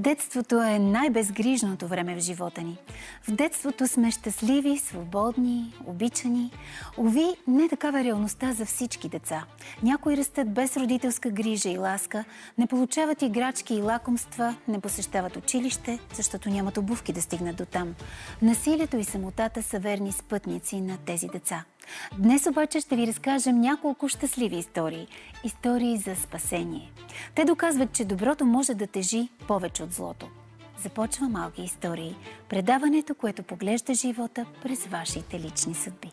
Детството е най-безгрижното време в живота ни. В детството сме щастливи, свободни, обичани. Уви, не такава е реалността за всички деца. Някои растат без родителска грижа и ласка, не получават играчки и лакомства, не посещават училище, защото нямат обувки да стигнат до там. Насилието и самотата са верни спътници на тези деца. Днес обаче ще ви разкажем няколко щастливи истории. Истории за спасение. Те доказват, че доброто може да тежи повече от злото. Започва Малки истории. Предаването, което поглежда живота през вашите лични съдби.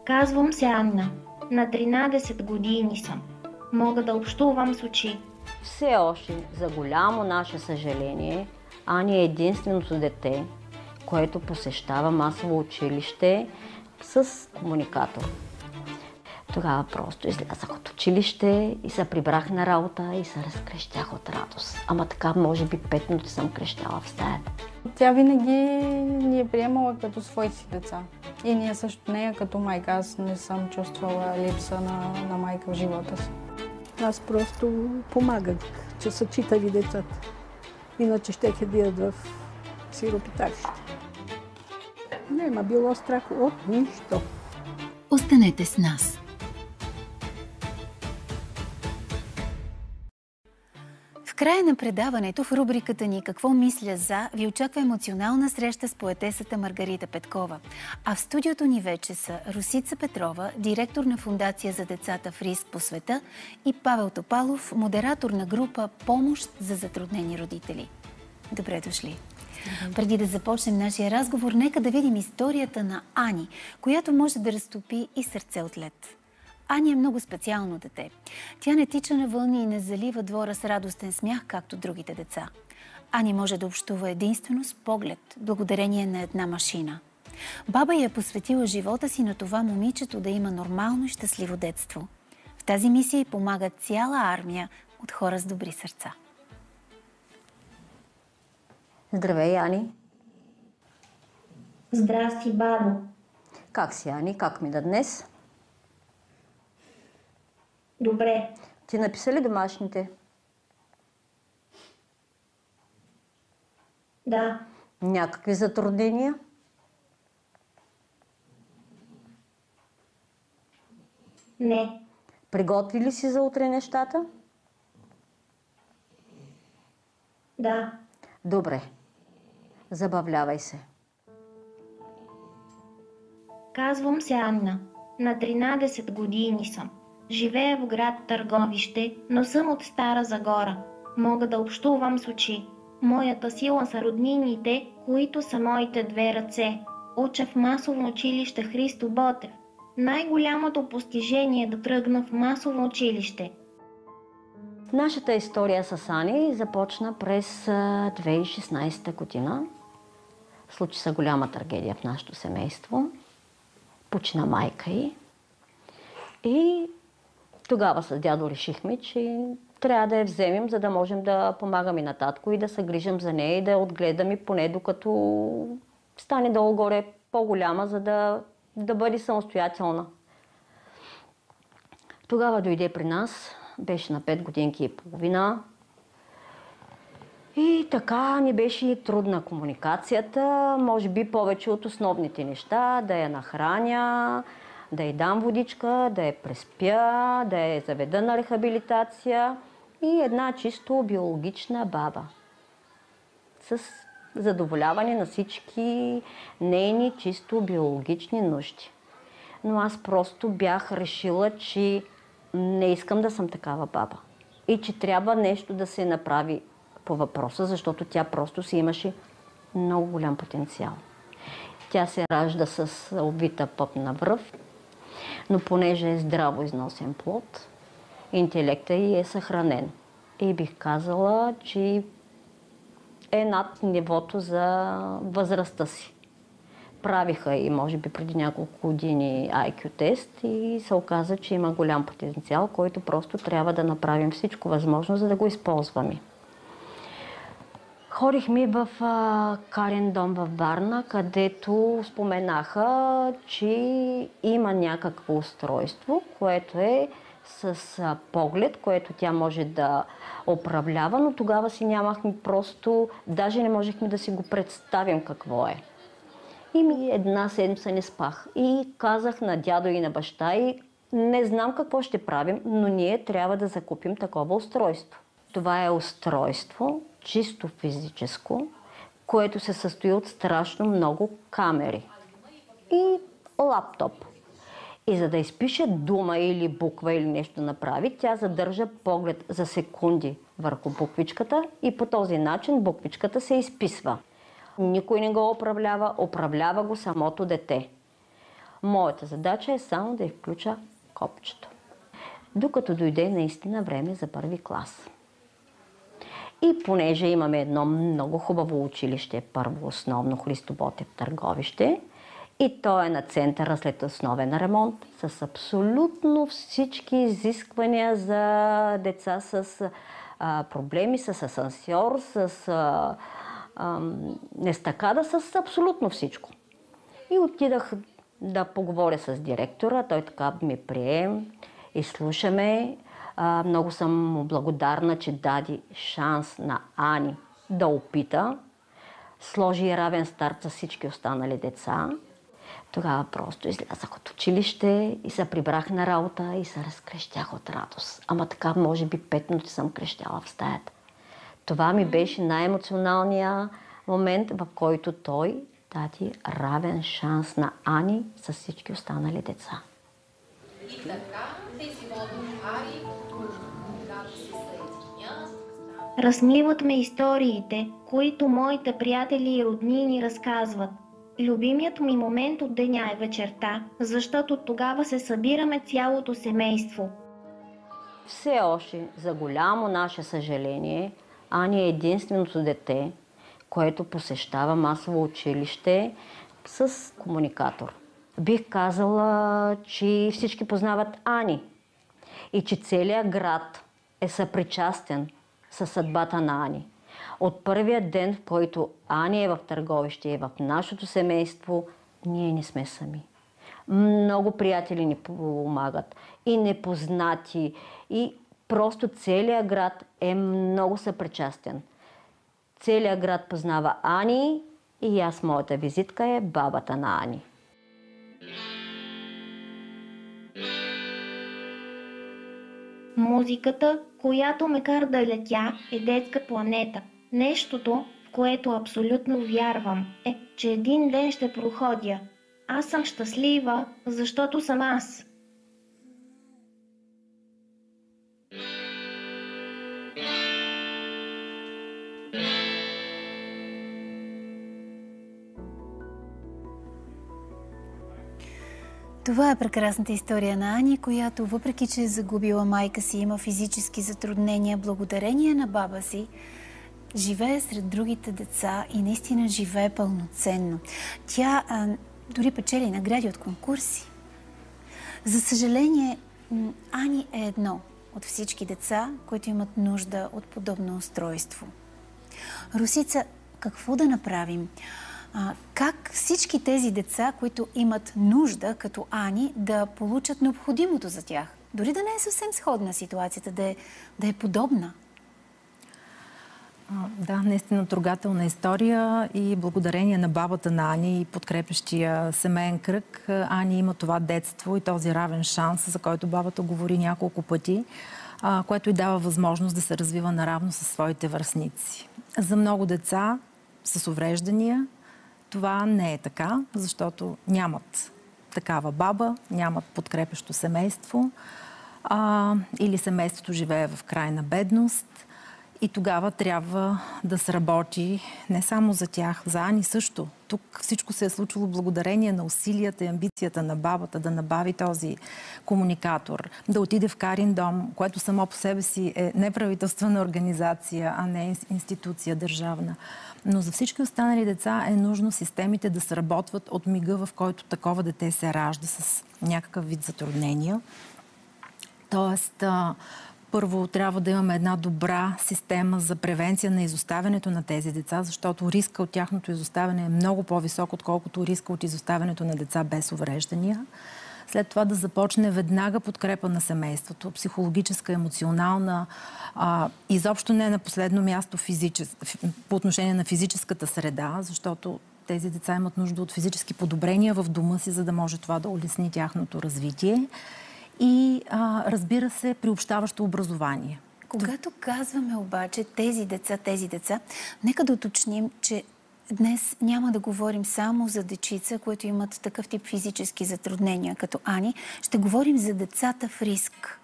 Казвам се Анна. На 13 години съм. Мога да общувам с очи. Все още, за голямо наше съжаление, Ани е единственото дете, което посещава масово училище с комуникатор. Тогава просто излязах от училище и се прибрах на работа и се разкрещях от радост. Ама така, може би 5 минути съм крещяла в стаята. Тя винаги ни е приемала като свои си деца. И ние също нея като майка. Аз не съм чувствала липса на майка в живота си. Аз просто помагах, че са читали децата. Иначе щеха да идат в сиропиталище. Нема било страх от нищо. Останете с нас. В края на предаването в рубриката ни "Какво мисля за" ви очаква емоционална среща с поетесата Маргарита Петкова. А в студиото ни вече са Росица Петрова, директор на Фондация за децата в риск по света, и Павел Топалов, модератор на група "Помощ за затруднени родители". Добре дошли! Преди да започнем нашия разговор, нека да видим историята на Ани, която може да разтопи и сърце от лед. Ани е много специално дете. Тя не тича на вълни и не залива двора с радостен смях, както другите деца. Ани може да общува единствено с поглед, благодарение на една машина. Баба й е посветила живота си на това момичето да има нормално и щастливо детство. В тази мисия й помага цяла армия от хора с добри сърца. Здравей, Ани! Здрасти, бабо. Как си, Ани? Как ми да днес? Добре. Ти написа ли домашните? Да. Някакви затруднения? Не. Приготви ли си за утре нещата? Да. Добре. Забавлявай се. Казвам се Анна. На 13 години съм. Живея в град Търговище, но съм от Стара Загора. Мога да общувам с очи. Моята сила са роднините, които са моите две ръце. Уча в масово училище Христо Ботев. Най-голямото постижение е да тръгна в масово училище. Нашата история с Ани започна през 2016 година. Случи се голяма трагедия в нашето семейство. Почина майка й. И тогава с дядо решихме, че трябва да я вземем, за да можем да помагаме на татко и да се грижим за нея и да я отгледаме поне докато стане долу-горе по-голяма, за да бъде самостоятелна. Тогава дойде при нас, беше на 5 годинки и половина. И така ни беше трудна комуникацията, може би повече от основните неща, да я нахраня, да й дам водичка, да я преспя, да я заведа на рехабилитация и една чисто биологична баба с задоволяване на всички нейни чисто биологични нужди. Но аз просто бях решила, че не искам да съм такава баба и че трябва нещо да се направи по въпроса, защото тя просто си имаше много голям потенциал. Тя се ражда с обвита пъпна връв, но понеже е здраво износен плод, интелектът й е съхранен. И бих казала, че е над нивото за възрастта си. Правиха и може би преди няколко години IQ тест и се оказа, че има голям потенциал, който просто трябва да направим всичко възможно, за да го използваме. Ходихме в карен дом във Варна, където споменаха, че има някакво устройство, което е с поглед, което тя може да управлява, но тогава си нямахме просто, даже не можехме да си го представим какво е. И една седмица не спах. И казах на дядо и на баща и не знам какво ще правим, но ние трябва да закупим такова устройство. Това е устройство, чисто физическо, което се състои от страшно много камери и лаптоп. И за да изпише дума или буква или нещо да направи, тя задържа поглед за секунди върху буквичката и по този начин буквичката се изписва. Никой не го управлява го самото дете. Моята задача е само да включа копчето. Докато дойде наистина време за първи клас. И понеже имаме едно много хубаво училище, първо основно Христо Ботев Търговище, и то е на центъра след основен ремонт, с абсолютно всички изисквания за деца с проблеми, с асансьор, с естакада, с абсолютно всичко. И отидах да поговоря с директора, той така ме прие, изслушаме. Много съм му благодарна, че даде шанс на Ани да опита. Сложи равен старт с всички останали деца. Тогава просто излязах от училище и се прибрах на работа и се разкрещях от радост. Ама така, може би 5 минути съм крещяла в стаята. Това ми беше най-емоционалният момент, в който той даде равен шанс на Ани с всички останали деца. И така, тези водопари, когато се съединят... Размиват ме историите, които моите приятели и роднини разказват. Любимият ми момент от деня е вечерта, защото тогава се събираме цялото семейство. Все още, за голямо наше съжаление, Ани е единственото дете, което посещава масово училище с комуникатор. Бих казала, че всички познават Ани и че целият град е съпричастен със съдбата на Ани. От първия ден, в който Ани е в Търговище и в нашето семейство, ние не сме сами. Много приятели ни помагат и непознати, и просто целият град е много съпричастен. Целият град познава Ани и аз, моята визитка е бабата на Ани. Музиката, която ме кара да летя, е детска планета. Нещото, в което абсолютно вярвам, е, че един ден ще проходя. Аз съм щастлива, защото съм аз. Това е прекрасната история на Ани, която въпреки че е загубила майка си, има физически затруднения, благодарение на баба си, живее сред другите деца и наистина живее пълноценно. Тя дори печели награди от конкурси. За съжаление, Ани е едно от всички деца, които имат нужда от подобно устройство. Русица, какво да направим? Как всички тези деца, които имат нужда, като Ани, да получат необходимото за тях? Дори да не е съвсем сходна ситуацията, да е подобна. Да, наистина трогателна история и благодарение на бабата на Ани и подкрепящия семейен кръг, Ани има това детство и този равен шанс, за който бабата говори няколко пъти, което й дава възможност да се развива наравно със своите връстници. За много деца с увреждания това не е така, защото нямат такава баба, нямат подкрепящо семейство или семейството живее в крайна бедност. И тогава трябва да се работи не само за тях, за Ани също. Тук всичко се е случило благодарение на усилията и амбицията на бабата да набави този комуникатор, да отиде в Карин дом, което само по себе си е неправителствена организация, а не институция държавна. Но за всички останали деца е нужно системите да сработват от мига, в който такова дете се ражда с някакъв вид затруднения. Тоест, първо трябва да имаме една добра система за превенция на изоставянето на тези деца, защото риска от тяхното изоставяне е много по-висок, отколкото риска от изоставянето на деца без увреждания. след това да започне веднага подкрепа на семейството, психологическа, емоционална, изобщо не на последно място по отношение на физическата среда, защото тези деца имат нужда от физически подобрения в дома си, за да може това да улесни тяхното развитие. И, разбира се, приобщаващо образование. Когато казваме обаче тези деца, нека да уточним, че днес няма да говорим само за дечица, които имат такъв тип физически затруднения, като Ани. Ще говорим за децата в риск.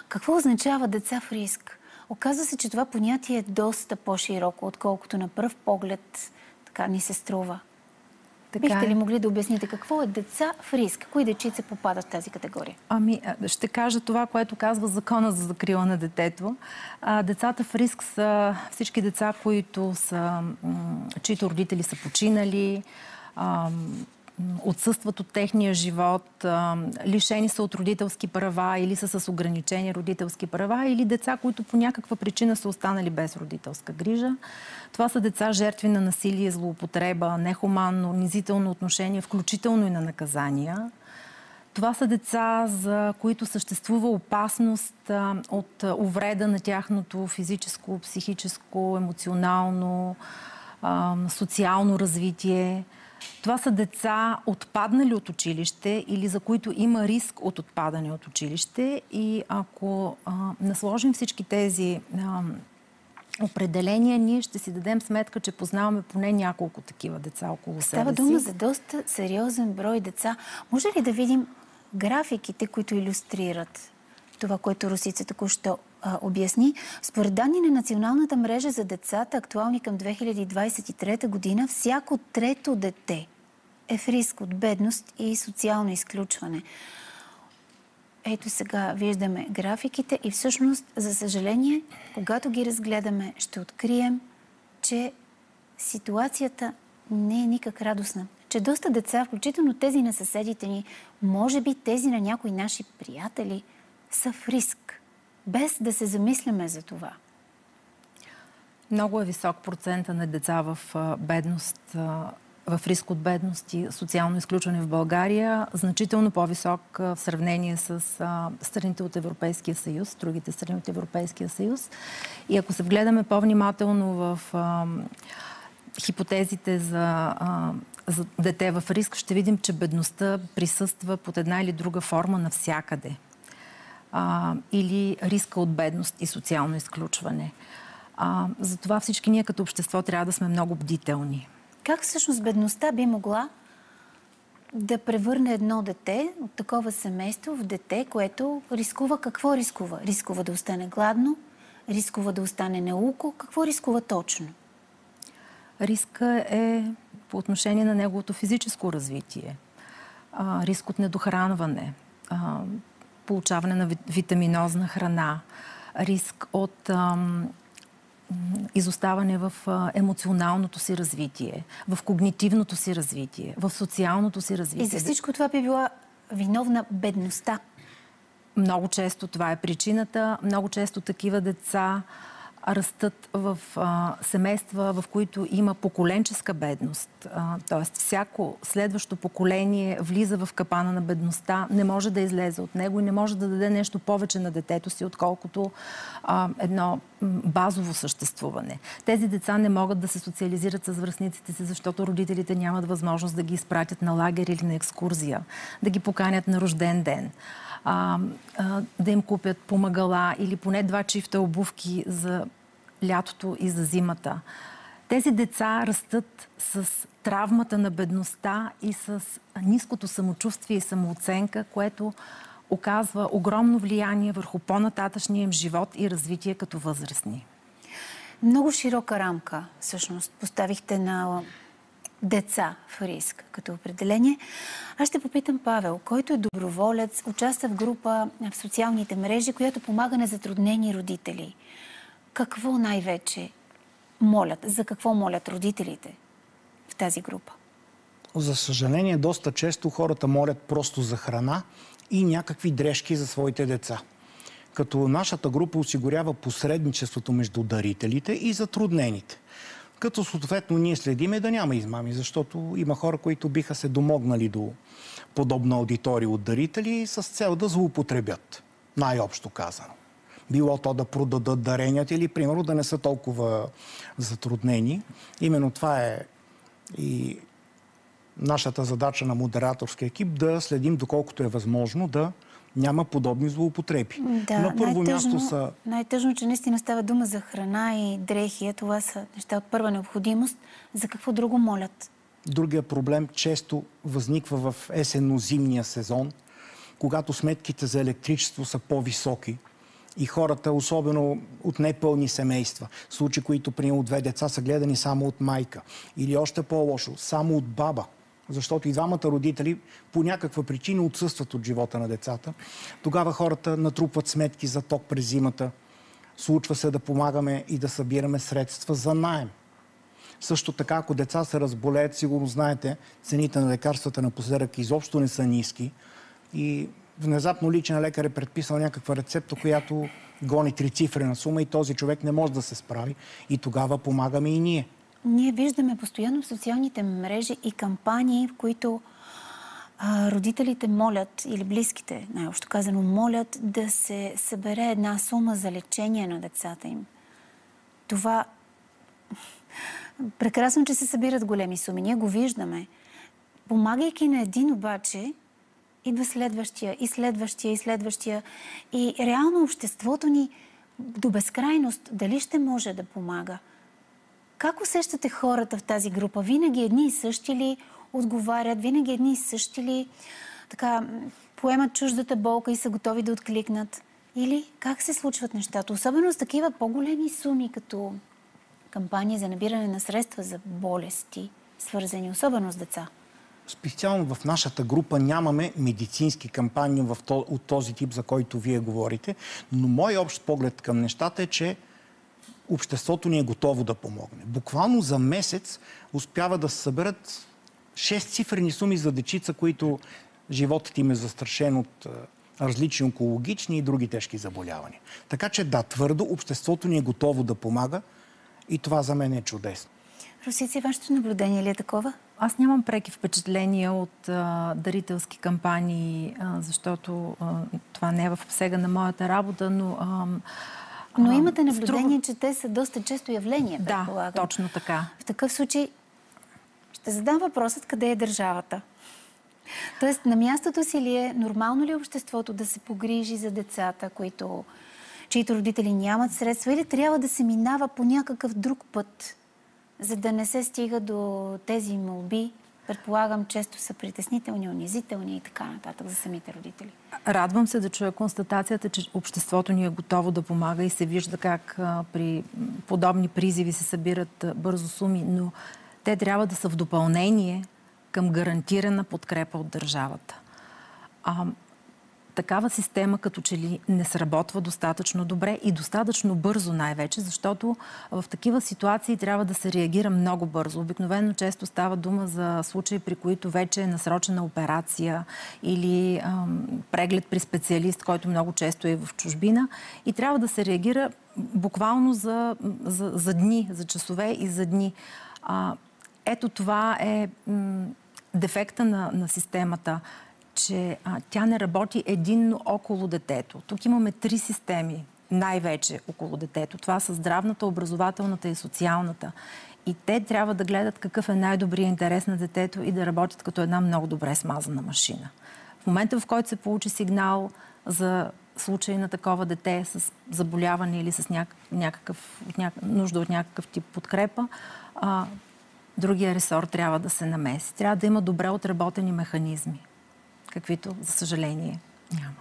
Какво означава деца в риск? Оказва се, че това понятие е доста по-широко, отколкото на пръв поглед така ни се струва. Бихте ли могли да обясните какво е деца в риск? Кои дечица попадат в тази категория? Ще кажа това, което казва Закона за закрила на детето. Децата в риск са всички деца, чието родители са починали, отсъстват от техния живот, лишени са от родителски права или са с ограничени родителски права, или деца, които по някаква причина са останали без родителска грижа. Това са деца жертви на насилие, злоупотреба, нехуманно, унизително отношение, включително и на наказания. Това са деца, за които съществува опасност от увреда на тяхното физическо, психическо, емоционално, социално развитие. Това са деца, отпаднали от училище или за които има риск от отпадане от училище. И ако насложим всички тези определения, ние ще си дадем сметка, че познаваме поне няколко такива деца около себе си. Става дума за доста сериозен брой деца. Може ли да видим графиките, които илюстрират това, което Росица току-що обясни? Според данни на Националната мрежа за децата, актуални към 2023 година, всяко трето дете е в риск от бедност и социално изключване. Ето сега виждаме графиките и всъщност, за съжаление, когато ги разгледаме, ще открием, че ситуацията не е никак радостна. Че доста деца, включително тези на съседите ни, може би тези на някои наши приятели, са в риск, без да се замисляме за това. Много е висок процента на деца в бедност, в риск от бедност и социално изключване в България. Значително по-висок в сравнение с страните от Европейския съюз, другите страни от Европейския съюз. И ако се вгледаме по-внимателно в хипотезите за дете в риск, ще видим, че бедността присъства под една или друга форма навсякъде. Или риска от бедност и социално изключване. Затова всички ние като общество трябва да сме много бдителни. Как всъщност бедността би могла да превърне едно дете от такова семейство в дете, което рискува? Какво рискува? Рискува да остане гладно? Рискува да остане неуко? Какво рискува точно? Риска е по отношение на неговото физическо развитие. Риск от недохранване, получаване на витаминозна храна, риск от изоставане в емоционалното си развитие, в когнитивното си развитие, в социалното си развитие. И за всичко това би била виновна бедността. Много често това е причината. Много често такива деца растат в семейства, в които има поколенческа бедност. Тоест, всяко следващо поколение влиза в капана на бедността, не може да излезе от него и не може да даде нещо повече на детето си, отколкото едно базово съществуване. Тези деца не могат да се социализират с връстниците си, защото родителите нямат възможност да ги изпратят на лагер или на екскурзия, да ги поканят на рожден ден. Да им купят помагала или поне 2 чифта обувки за лятото и за зимата. Тези деца растат с травмата на бедността и с ниското самочувствие и самооценка, което оказва огромно влияние върху по-нататъчния им живот и развитие като възрастни. Много широка рамка, всъщност, поставихте на деца в риск като определение. Аз ще попитам Павел, който е доброволец, участва в група в социалните мрежи, която помага на затруднени родители. Какво най-вече молят? За какво молят родителите в тази група? За съжаление, доста често хората молят просто за храна и някакви дрежки за своите деца. Като нашата група осигурява посредничеството между дарителите и затруднените. Като съответно ние следиме да няма измами, защото има хора, които биха се домогнали до подобна аудитория от дарители с цел да злоупотребят, най-общо казано. Било то да продадат даренията или, примерно, да не са толкова затруднени. Именно това е и нашата задача на модераторския екип, да следим доколкото е възможно да няма подобни злоупотреби. Да, на първо място са... Най-тъжно, че наистина става дума за храна и дрехи. Това са неща от първа необходимост. За какво друго молят? Другия проблем често възниква в есенно-зимния сезон, когато сметките за електричество са по-високи и хората, особено от непълни семейства, случаи, които примерно 2 деца са гледани само от майка или още по-лошо, само от баба, защото и двамата родители по някаква причина отсъстват от живота на децата. Тогава хората натрупват сметки за ток през зимата. Случва се да помагаме и да събираме средства за наем. Също така, ако деца се разболеят, сигурно знаете, цените на лекарствата напоследък изобщо не са ниски и внезапно личен лекар е предписал някаква рецепта, която гони 3-цифрена сума и този човек не може да се справи и тогава помагаме и ние. Ние виждаме постоянно в социалните мрежи и кампании, в които родителите молят, или близките, най-общо казано, молят да се събере една сума за лечение на децата им. Това... Прекрасно, че се събират големи суми. Ние го виждаме. Помагайки на един обаче, идва следващия, и следващия, и следващия. И реално обществото ни до безкрайност дали ще може да помага? Как усещате хората в тази група? Винаги едни и същи ли отговарят? Винаги едни и същи ли така поемат чуждата болка и са готови да откликнат? Или как се случват нещата? Особено с такива по-големи суми, като кампании за набиране на средства за болести, свързани особено с деца. Специално в нашата група нямаме медицински кампании от този тип, за който вие говорите, но мой общ поглед към нещата е, че обществото ни е готово да помогне. Буквално за месец успява да се съберат 6-цифрени суми за дечица, които животът им е застрашен от различни онкологични и други тежки заболявания. Така че да, твърдо, обществото ни е готово да помага и това за мен е чудесно. Русица, вашето наблюдение ли е такова? Аз нямам преки впечатления от дарителски кампании, защото това не е в обсега на моята работа, но имате наблюдение, че те са доста често явления, предполагам. Да, точно така. В такъв случай ще задам въпросът, къде е държавата? Тоест, на мястото си ли е, нормално ли е обществото да се погрижи за децата, чието родители нямат средства, или трябва да се минава по някакъв друг път, за да не се стига до тези молби? Предполагам, често са притеснителни, унизителни и така нататък за самите родители. Радвам се да чуя констатацията, че обществото ни е готово да помага и се вижда как при подобни призиви се събират бързо суми, но те трябва да са в допълнение към гарантирана подкрепа от държавата. Такава система като че ли не сработва достатъчно добре и достатъчно бързо най-вече, защото в такива ситуации трябва да се реагира много бързо. Обикновено често става дума за случаи, при които вече е насрочена операция или преглед при специалист, който много често е в чужбина, и трябва да се реагира буквално за дни, за часове и за дни. Ето това е дефекта на системата, че тя не работи единно около детето. Тук имаме 3 системи, най-вече около детето. Това са здравната, образователната и социалната. И те трябва да гледат какъв е най-добрият интерес на детето и да работят като една много добре смазана машина. В момента, в който се получи сигнал за случай на такова дете с заболяване или с нужда от някакъв тип подкрепа, другия ресор трябва да се намеси. Трябва да има добре отработени механизми, каквито, за съжаление, няма.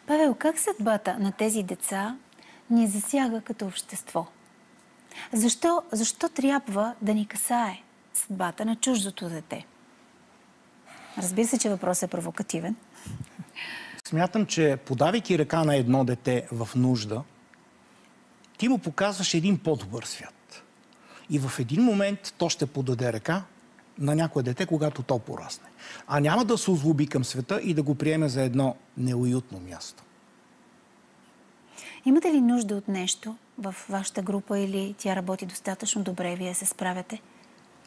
Павел, как съдбата на тези деца ни засяга като общество? Защо трябва да ни касае съдбата на чуждото дете? Разбира се, че въпросът е провокативен. Смятам, че подавайки ръка на едно дете в нужда, ти му показваш един по-добър свят. И в един момент то ще подаде ръка на някое дете, когато то порасне. А няма да се озлоби към света и да го приеме за едно неуютно място. Имате ли нужда от нещо в вашата група или тя работи достатъчно добре, вие се справяте?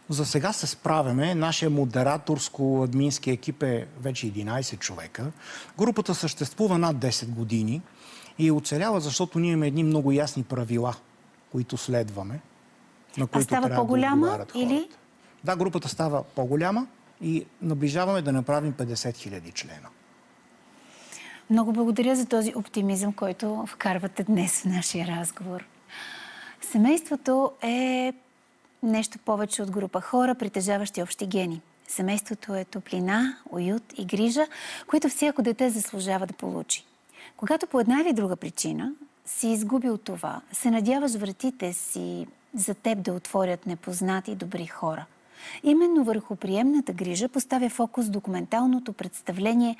За сега се справяме. Нашия модераторско-админски екип е вече 11 човека. Групата съществува над 10 години и оцелява, защото ние имаме едни много ясни правила, които следваме, на които става трябва по-голяма, да отговарят хората. или? Да, групата става по-голяма и наближаваме да направим 50 000 члена. Много благодаря за този оптимизъм, който вкарвате днес в нашия разговор. Семейството е нещо повече от група хора, притежаващи общи гени. Семейството е топлина, уют и грижа, които всяко дете заслужава да получи. Когато по една или друга причина си изгубил това, се надяваш вратите си за теб да отворят непознати добри хора. Именно върху приемната грижа поставя фокус документалното представление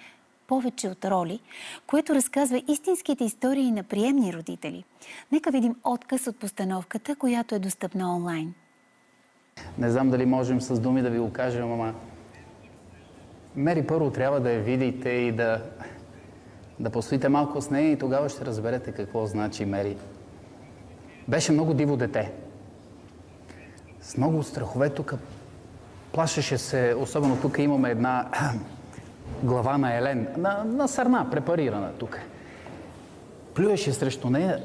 "Повече от роли", което разказва истинските истории на приемни родители. Нека видим откъс от постановката, която е достъпна онлайн. Не знам дали можем с думи да ви го кажем, ама Мери първо трябва да я видите и да постоите малко с нея и тогава ще разберете какво значи Мери. Беше много диво дете. С много страхове тук. Плашеше се, особено тук имаме една глава на Елен, на сърна, препарирана тук. Плюеше срещу нея,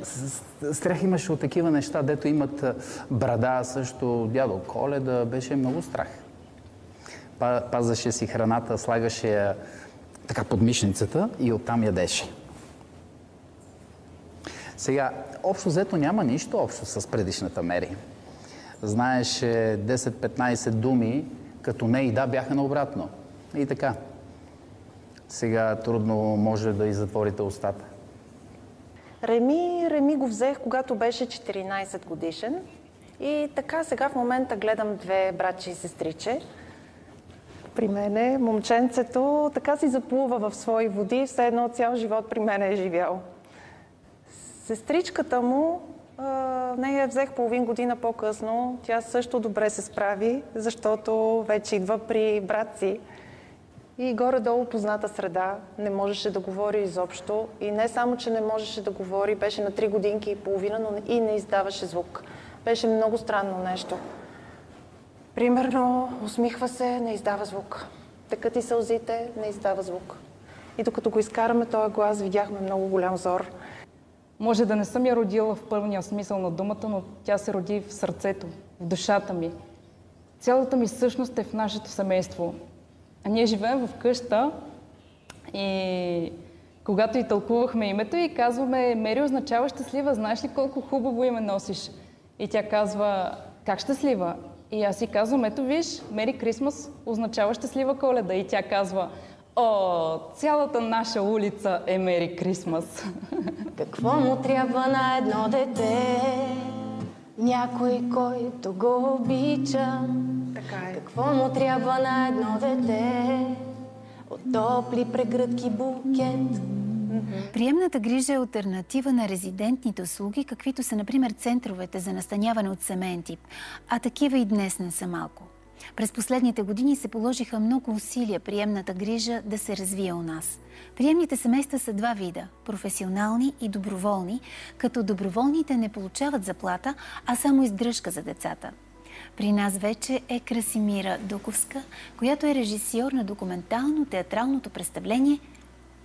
страх имаше от такива неща, дето имат брада, също дядо Коледа, беше много страх. Пазаше си храната, слагаше я така под мишницата и оттам ядеше. Сега, общо взето няма нищо общо с предишната Мери. Знаеше 10-15 думи, като не и да, бяха наобратно. И така. Сега трудно може да й затворите устата. Реми го взех, когато беше 14 годишен. И така сега в момента гледам две братче и сестриче. При мене момченцето така си заплува в свои води, все едно цял живот при мене е живял. Сестричката му, нея я взех половин година по-късно. Тя също добре се справи, защото вече идва при брат си. И горе-долу позната среда, не можеше да говори изобщо. И не само, че не можеше да говори, беше на 3 годинки и половина, но и не издаваше звук. Беше много странно нещо. Примерно, усмихва се, не издава звук. Текат и сълзите, не издава звук. И докато го изкараме този глас, видяхме много голям зор. Може да не съм я родила в пълния смисъл на думата, но тя се роди в сърцето, в душата ми. Цялата ми същност е в нашето семейство. А ние живеем в къща и когато и тълкувахме името и казваме: Мери означава щастлива, знаеш ли колко хубаво име носиш? И тя казва: как щастлива? И аз си казвам: ето виж, Мери Крисмас означава щастлива Коледа. И тя казва: о, цялата наша улица е Мери Крисмас. Какво му трябва на едно дете? Някой, който го обича. Така е. Какво му трябва на едно дете? От топли прегръдки букет. Приемната грижа е алтернатива на резидентните услуги, каквито са, например, центровете за настаняване от семейен тип. А такива и днес не са малко. През последните години се положиха много усилия приемната грижа да се развие у нас. Приемните семейства са два вида – професионални и доброволни, като доброволните не получават заплата, а само издръжка за децата. При нас вече е Красимира Дуковска, която е режисьор на документално-театралното представление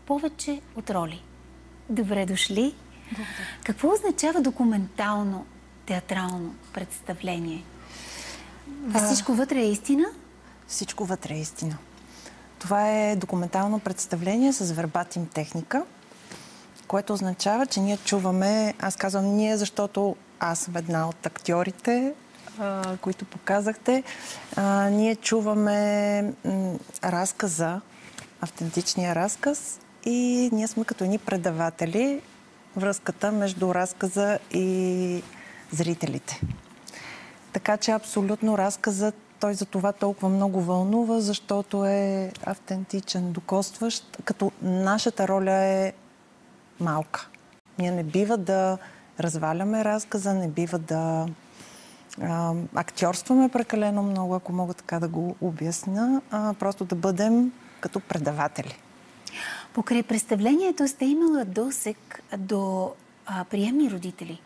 "Повече от роли". Добре дошли! Благодаря. Какво означава документално-театрално представление? Всичко вътре е истина? Всичко вътре е истина. Това е документално представление с вербатим техника, което означава, че ние чуваме, аз казвам ние, защото аз съм една от актьорите, които показахте. Ние чуваме разказа, автентичния разказ, и ние сме като едни предаватели, връзката между разказа и зрителите. Така че абсолютно разказът, той за това толкова много вълнува, защото е автентичен, докосващ, като нашата роля е малка. Ние не бива да разваляме разказа, не бива да актьорстваме прекалено много, ако мога така да го обясня, просто да бъдем като предаватели. Покрай представлението сте имала досег до приемни родители.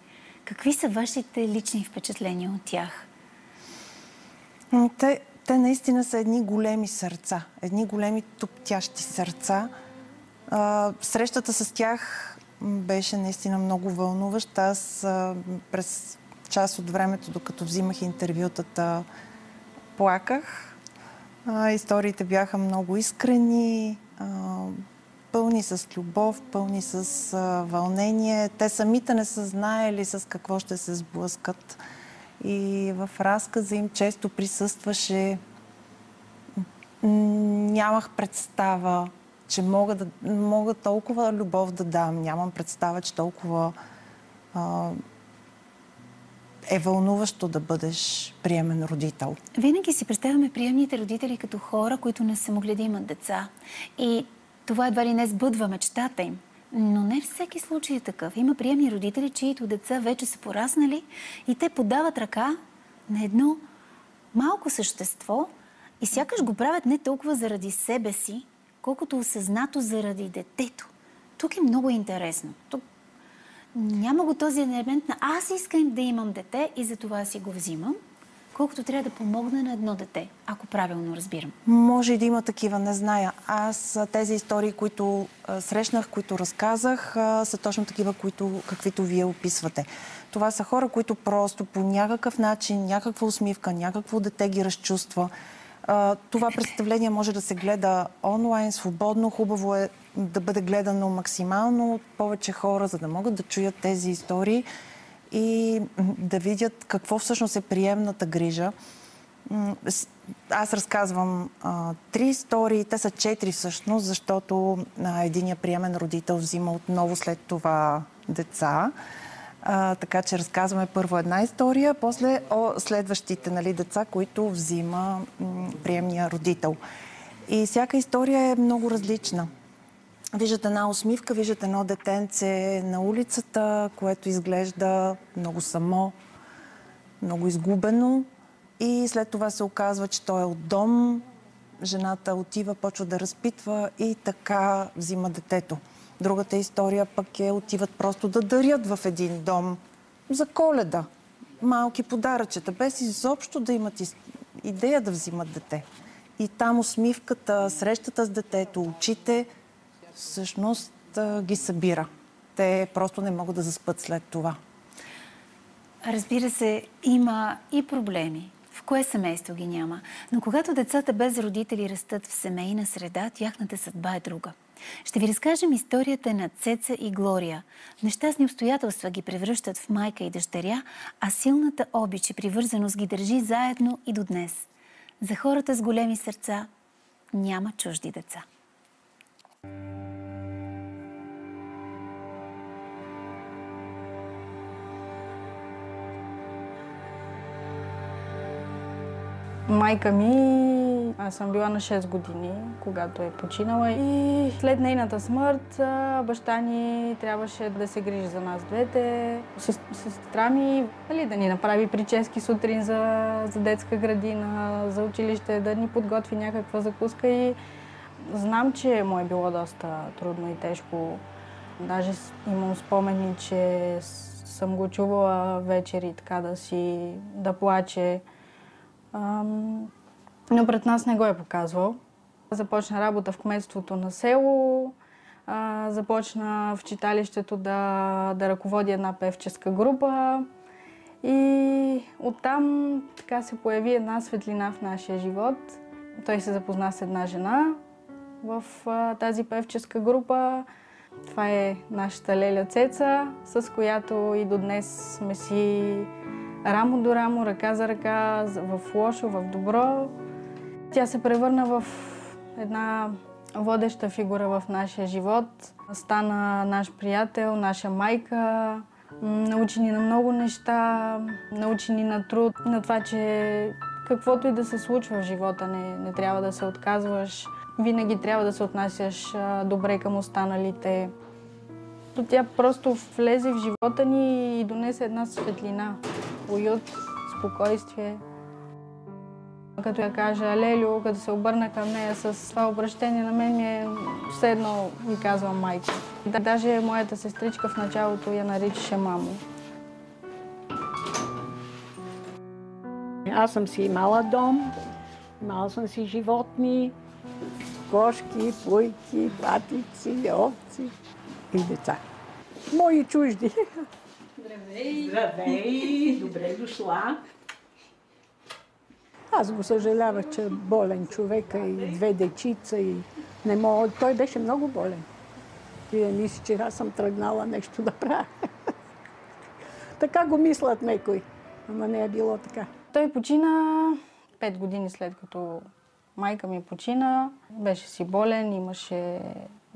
Какви са вашите лични впечатления от тях? Те наистина са едни големи сърца, едни големи туптящи сърца. Срещата с тях беше наистина много вълнуваща. Аз през част от времето, докато взимах интервютата, плаках. Историите бяха много искрени, пълни с любов, пълни с вълнение. Те самите не са знаели с какво ще се сблъскат. И в разказа им често присъстваше... Нямах представа, че мога толкова любов да дам. Нямам представа, че толкова е вълнуващо да бъдеш приемен родител. Винаги си представяме приемните родители като хора, които не са могли да имат деца. И това едва ли не сбъдва мечтата им. Но не всеки случай е такъв. Има приемни родители, чието деца вече са пораснали и те подават ръка на едно малко същество и сякаш го правят не толкова заради себе си, колкото осъзнато заради детето. Тук е много интересно. Тук няма го този елемент на аз искам да имам дете и за това си го взимам, колкото трябва да помогна на едно дете, ако правилно разбирам. Може и да има такива, не зная. Аз тези истории, които срещнах, които разказах, са точно такива, каквито вие описвате. Това са хора, които просто по някакъв начин, някаква усмивка, някакво дете ги разчувства. Това представление може да се гледа онлайн, свободно. Хубаво е да бъде гледано максимално от повече хора, за да могат да чуят тези истории и да видят какво всъщност е приемната грижа. Аз разказвам 3 истории, те са 4 всъщност, защото единият приемен родител взима отново след това деца. Така че разказваме първо една история, после следващите деца, които взима приемния родител. И всяка история е много различна. Виждате една усмивка, виждате едно детенце на улицата, което изглежда много само, много изгубено. И след това се оказва, че той е от дом. Жената отива, почва да разпитва и така взима детето. Другата история пък отиват просто да дарят в един дом за Коледа. Малки подаръчета, без изобщо да имат идея да взимат дете. И там усмивката, срещата с детето, очите, всъщност ги събира. Те просто не могат да заспят след това. Разбира се, има и проблеми. В кое семейство ги няма? Но когато децата без родители растат в семейна среда, тяхната съдба е друга. Ще ви разкажем историята на Цеца и Глория. Нещастни обстоятелства ги превръщат в майка и дъщеря, а силната обич и привързаност ги държи заедно и до днес. За хората с големи сърца няма чужди деца. Майка ми, аз съм била на 6 години, когато е починала и след нейната смърт баща ни трябваше да се грижи за нас двете. Сестра ми да ни направи прически сутрин за детска градина, за училище, да ни подготви някаква закуска и знам, че му е било доста трудно и тежко. Даже имам спомени, че съм го чувала вечери така да плаче. Но пред нас не го е показвал. Започна работа в кметството на село, започна в читалището да ръководи една певческа група и оттам така се появи една светлина в нашия живот. Той се запозна с една жена в тази певческа група. Това е нашата леля Цеца, с която и до днес сме си рамо до рамо, ръка за ръка, в лошо, в добро. Тя се превърна в една водеща фигура в нашия живот. Стана наш приятел, наша майка. Научи ни на много неща, научи ни на труд, на това, че каквото и да се случва в живота, не трябва да се отказваш. Винаги трябва да се отнасяш добре към останалите. Тя просто влезе в живота ни и донесе една светлина, уют, спокойствие. Като я кажа Лелю, като се обърна към нея с това обращение, на мен ми е все едно ми казвам майка. Даже моята сестричка в началото я наричаше мамо. Аз съм си имала дом, имала съм си животни, кошки, пуйки, патлици, овци и деца. Мои чужди. Здравей! Здравей! Добре дошла! Аз го съжалявах, че е болен човека и две дечица и не мога. Той беше много болен. Ти не мисли, че аз съм тръгнала нещо да правя. Така го мислят некои, ама не е било така. Той почина 5 години след като майка ми почина. Беше си болен, имаше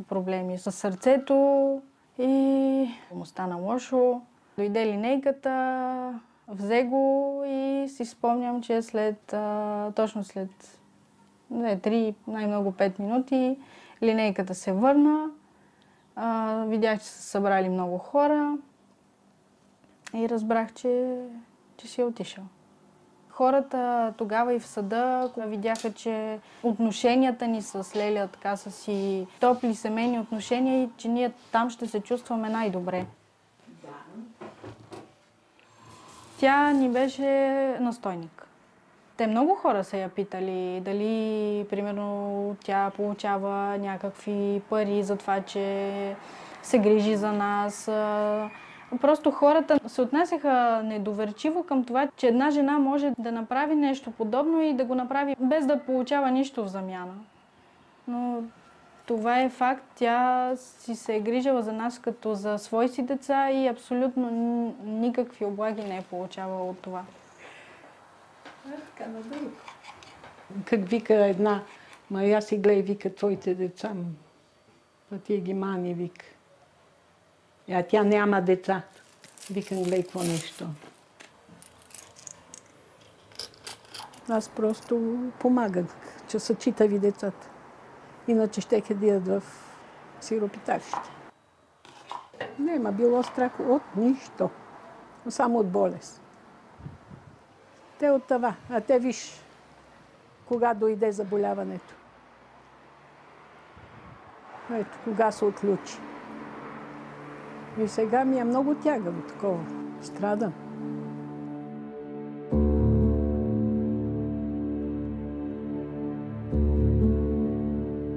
проблеми с сърцето и му стана лошо. Дойде линейката, взе го и си спомням, че точно след 3, най-много 5 минути, линейката се върна. Видях, че са събрали много хора и разбрах, че си е отишъл. Хората тогава и в съда видяха, че отношенията ни с Леля така са си топли семейни отношения и че ние там ще се чувстваме най-добре. Тя ни беше настойник. Те много хора са я питали дали, примерно, тя получава някакви пари за това, че се грижи за нас. Просто хората се отнасяха недоверчиво към това, че една жена може да направи нещо подобно и да го направи без да получава нищо в замяна. Но това е факт. Тя си се е грижила за нас като за свои си деца и абсолютно никакви облаги не е получавала от това. Как вика една, я си гледай, вика твоите деца, а ти ги мани, вика. А тя няма деца. Викам, гледай какво нещо. Аз просто помагах, че са читави децата. Иначе ще ходят в сиропиталище. Нема било страх от нищо, само от болест. Те от това, а те виж, кога дойде заболяването. Ето, кога се отключи. И сега ми е много тягаво такова. Страдам.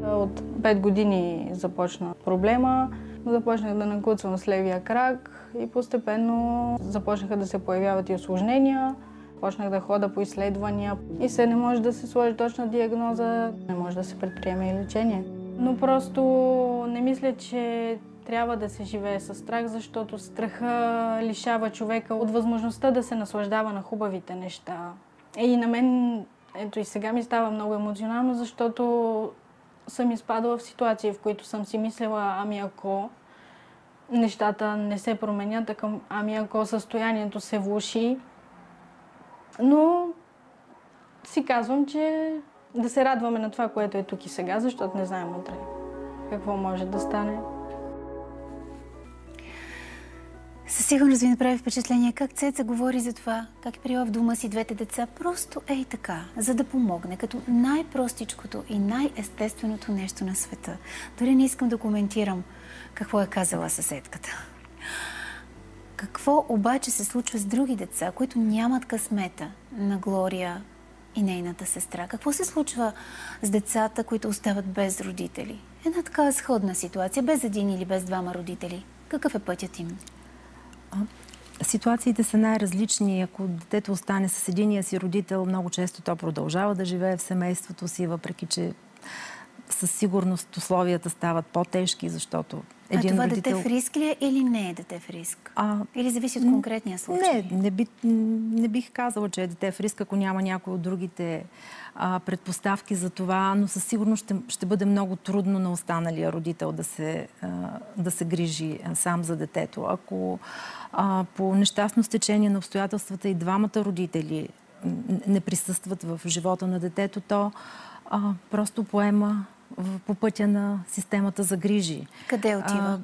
От 5 години започна проблема. Започнах да накуцвам с левия крак и постепенно започнаха да се появяват и усложнения. Почнах да хода по изследвания и се не може да се сложи точна диагноза, не може да се предприеме и лечение. Но просто не мисля, че трябва да се живее с страх, защото страха лишава човека от възможността да се наслаждава на хубавите неща. И на мен, ето и сега ми става много емоционално, защото съм изпадала в ситуации, в които съм си мислила, ами ако нещата не се променят, ами ако състоянието се влоши. Но си казвам, че да се радваме на това, което е тук и сега, защото не знаем утре какво може да стане. Със сигурност ви направи впечатление как Цеца говори за това, как е приела в дома си двете деца, просто ей така, за да помогне, като най-простичкото и най-естественото нещо на света. Дори не искам да коментирам какво е казала съседката. Какво обаче се случва с други деца, които нямат късмета на Глория и нейната сестра? Какво се случва с децата, които остават без родители? Една такава сходна ситуация, без един или без двама родители. Какъв е пътят им? Ситуациите са най-различни. Ако детето остане с единия си родител, много често то продължава да живее в семейството си, въпреки че със сигурност условията стават по-тежки, защото един това родител... дете в риск ли е или не е дете в риск? Или зависи от конкретния случай? Не бих казала, че е дете в риск, ако няма някой от другите предпоставки за това, но със сигурност ще бъде много трудно на останалия родител да се грижи сам за детето. Ако по нещастно стечение на обстоятелствата и двамата родители не присъстват в живота на детето, то просто поема по пътя на системата за грижи. Къде отива?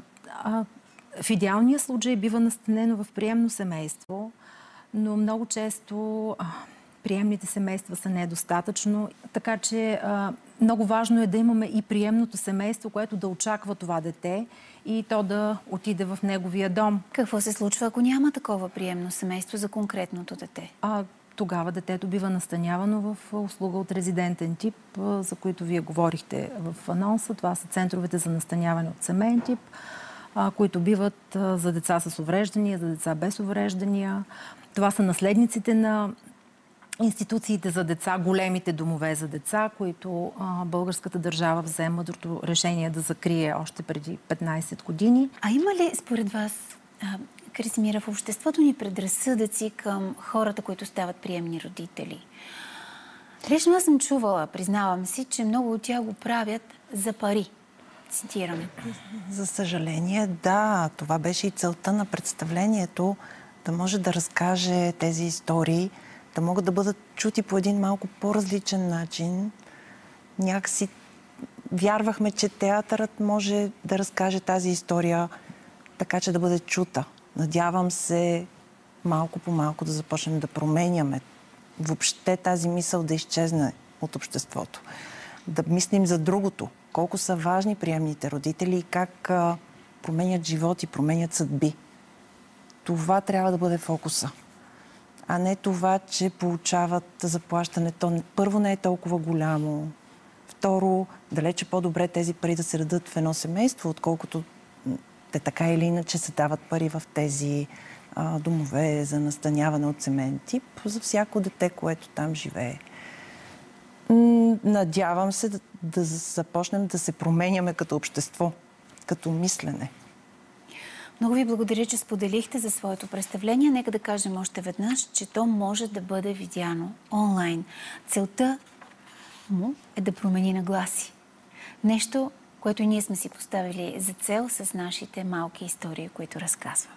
В идеалния случай бива настанено в приемно семейство, но много често приемните семейства са недостатъчно. Така че много важно е да имаме и приемното семейство, което да очаква това дете и то да отиде в неговия дом. Какво се случва, ако няма такова приемно семейство за конкретното дете? тогава детето бива настанявано в услуга от резидентен тип, за които вие говорихте в анонса. Това са центровете за настаняване от семейен тип, които биват за деца с увреждания, за деца без увреждания. Това са наследниците на институциите за деца, големите домове за деца, които българската държава взе мъдрото решение да закрие още преди 15 години. А има ли според вас, Красимира, в обществото ни предразсъдъци към хората, които стават приемни родители? Лично аз съм чувала, признавам си, че много от тях го правят за пари. Цитираме. За съжаление, да. Това беше и целта на представлението, да може да разкаже тези истории, да могат да бъдат чути по един малко по-различен начин. Някакси вярвахме, че театърът може да разкаже тази история така, че да бъде чута. Надявам се малко по малко да започнем да променяме. Въобще тази мисъл да изчезне от обществото. Да мислим за другото. Колко са важни приемните родители и как променят животи, променят съдби. Това трябва да бъде фокуса. А не това, че получават заплащането. Първо, не е толкова голямо. Второ, далече по-добре тези пари да се дадат в едно семейство, отколкото те така или иначе се дават пари в тези домове за настаняване от семейен тип за всяко дете, което там живее. Надявам се да започнем да се променяме като общество, като мислене. Много ви благодаря, че споделихте за своето представление. Нека да кажем още веднъж, че то може да бъде видяно онлайн. Целта му е да промени нагласи. Нещо, което и ние сме си поставили за цел с нашите малки истории, които разказваме.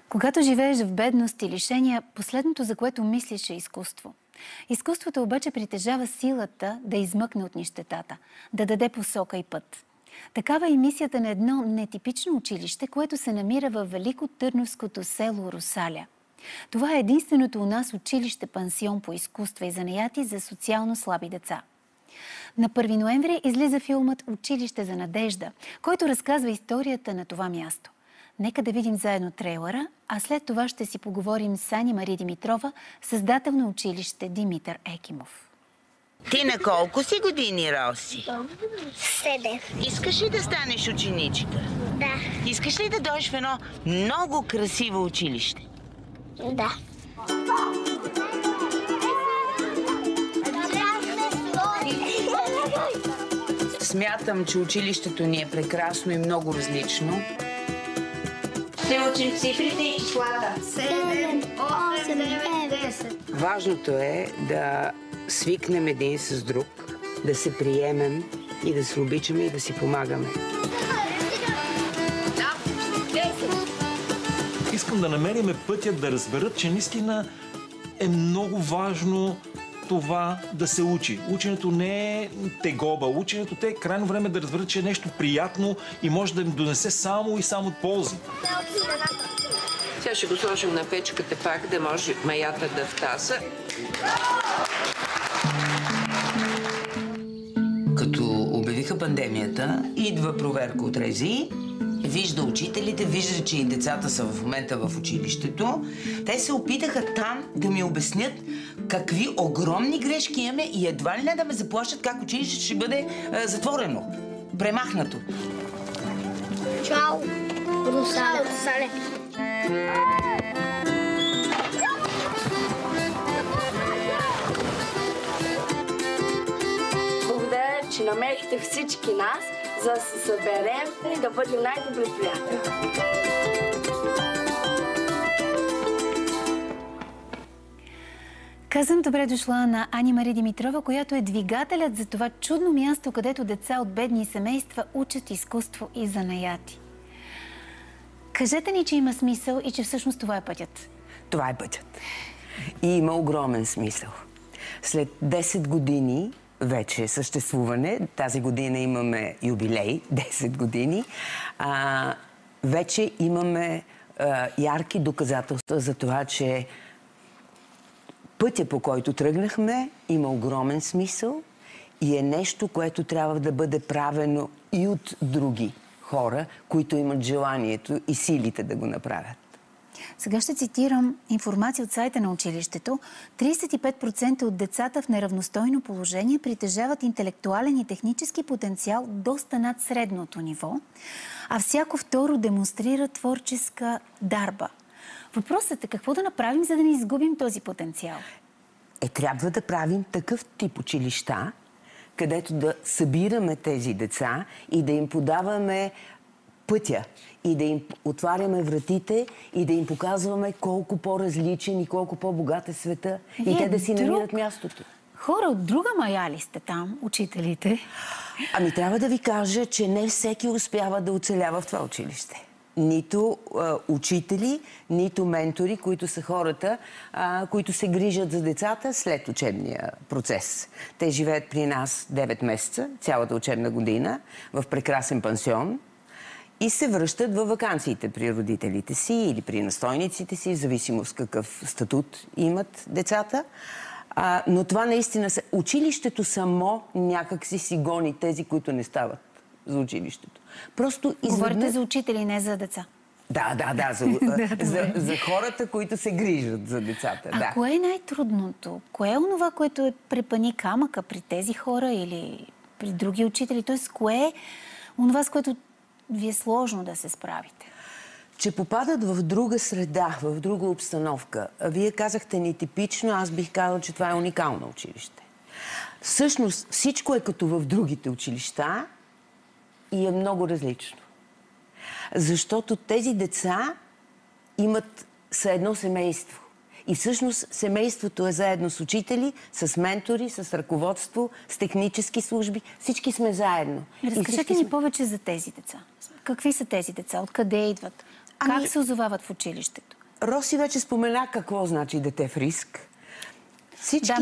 Когато живееш в бедност и лишения, последното, за което мислиш, е изкуство. Изкуството обаче притежава силата да измъкне от нищетата, да даде посока и път. Такава е и мисията на едно нетипично училище, което се намира във великотърновското село Русаля. Това е единственото у нас училище-пансион по изкуства и занаяти за социално слаби деца. На 1 ноември излиза филмът «Училище за надежда», който разказва историята на това място. Нека да видим заедно трейлера, а след това ще си поговорим с Ани Мари Димитрова, създател на училище Димитър Екимов. Ти на колко си години, Роси? 7. Искаш ли да станеш ученичка? Да. Искаш ли да дойдеш в едно много красиво училище? Да. Смятам, че училището ни е прекрасно и много различно. Ще учим цифрите и числата. 7, 8, 9, 10. Важното е да свикнем един с друг, да се приемем и да се обичаме и да си помагаме. Искам да намериме пътя да разберат, че наистина е много важно това да се учи. Ученето не е тегоба. Ученето те е крайно време да разберат, че е нещо приятно и може да им донесе само и само ползи. Сега ще го сложим на печката пак, да може маята да втаса. Като обявиха пандемията, идва проверка от РЗИ, вижда учителите, вижда, че и децата са в момента в училището. Те се опитаха там да ми обяснят какви огромни грешки имаме и едва ли не да ме заплащат как училището ще бъде затворено, премахнато. Чао! Русале! Благодаря, че намерихте всички нас, за да се съберем и да бъдем най-добри приятели. Казвам добре дошла на Ани Мари Димитрова, която е двигателят за това чудно място, където деца от бедни семейства учат изкуство и занаяти. Кажете ни, че има смисъл и че всъщност това е пътят. Това е пътят. И има огромен смисъл. След 10 години вече съществуване, тази година имаме юбилей, 10 години, вече имаме ярки доказателства за това, че пътя, по който тръгнахме, има огромен смисъл и е нещо, което трябва да бъде правено и от други хора, които имат желанието и силите да го направят. Сега ще цитирам информация от сайта на училището. 35% от децата в неравностойно положение притежават интелектуален и технически потенциал доста над средното ниво, а всяко второ демонстрира творческа дарба. Въпросът е какво да направим, за да не изгубим този потенциал? Трябва да правим такъв тип училища, където да събираме тези деца и да им подаваме пътя и да им отваряме вратите и да им показваме колко по-различен и колко по-богат е света. И те да си намират мястото. Хора от друга мая ли сте там, учителите? Ами трябва да ви кажа, че не всеки успява да оцелява в това училище. Нито учители, нито ментори, които са хората, които се грижат за децата след учебния процес. Те живеят при нас 9 месеца, цялата учебна година, в прекрасен пансион и се връщат във ваканциите при родителите си или при настойниците си, в зависимост какъв статут имат децата. Но това наистина са... Училището само някак си гони тези, които не стават за училището. Просто Говорите за учители, не за деца. Да, за хората, които се грижат за децата. А кое е най-трудното? Кое е онова, което е препъни камъка при тези хора или при други учители? Тоест, кое е онова, с което ви е сложно да се справите? Че попадат в друга среда, в друга обстановка. Вие казахте нетипично, аз бих казал, че това е уникално училище. Всъщност всичко е като в другите училища и е много различно. Защото тези деца са едно семейство. И всъщност семейството е заедно с учители, с ментори, с ръководство, с технически служби. Всички сме заедно. Разкажете ни повече за тези деца. Какви са тези деца? Откъде идват? Как се озовават в училището? Роси вече спомена какво значи дете в риск. Да,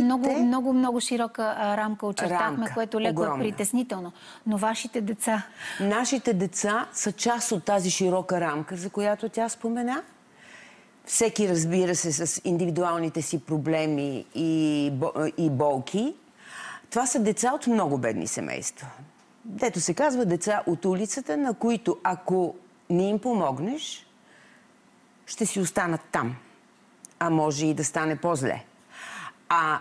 много широка рамка очертахме, което леко е притеснително. Но вашите деца? Нашите деца са част от тази широка рамка, за която тя спомена. Всеки, разбира се, с индивидуалните си проблеми и болки. Това са деца от много бедни семейства. Дето се казва деца от улицата, на които ако не им помогнеш, ще си останат там. А може и да стане по-зле.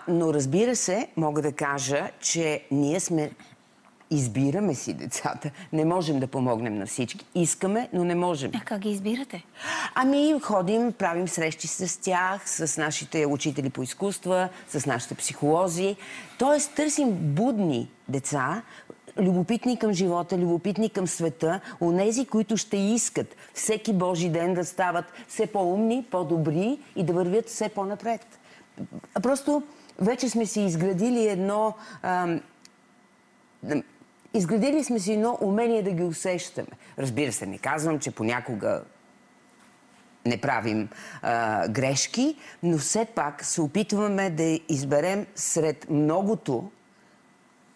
Но разбира се, мога да кажа, че ние избираме си децата. Не можем да помогнем на всички. Искаме, но не можем. Как ги избирате? Ходим, правим срещи с тях, с нашите учители по изкуства, с нашите психолози. Тоест, търсим будни деца, любопитни към живота, любопитни към света, онези, които ще искат всеки Божи ден да стават все по-умни, по-добри и да вървят все по-напред. Просто вече сме си изградили едно умение да ги усещаме. Разбира се, не казвам, че понякога не правим грешки, но все пак се опитваме да изберем сред многото,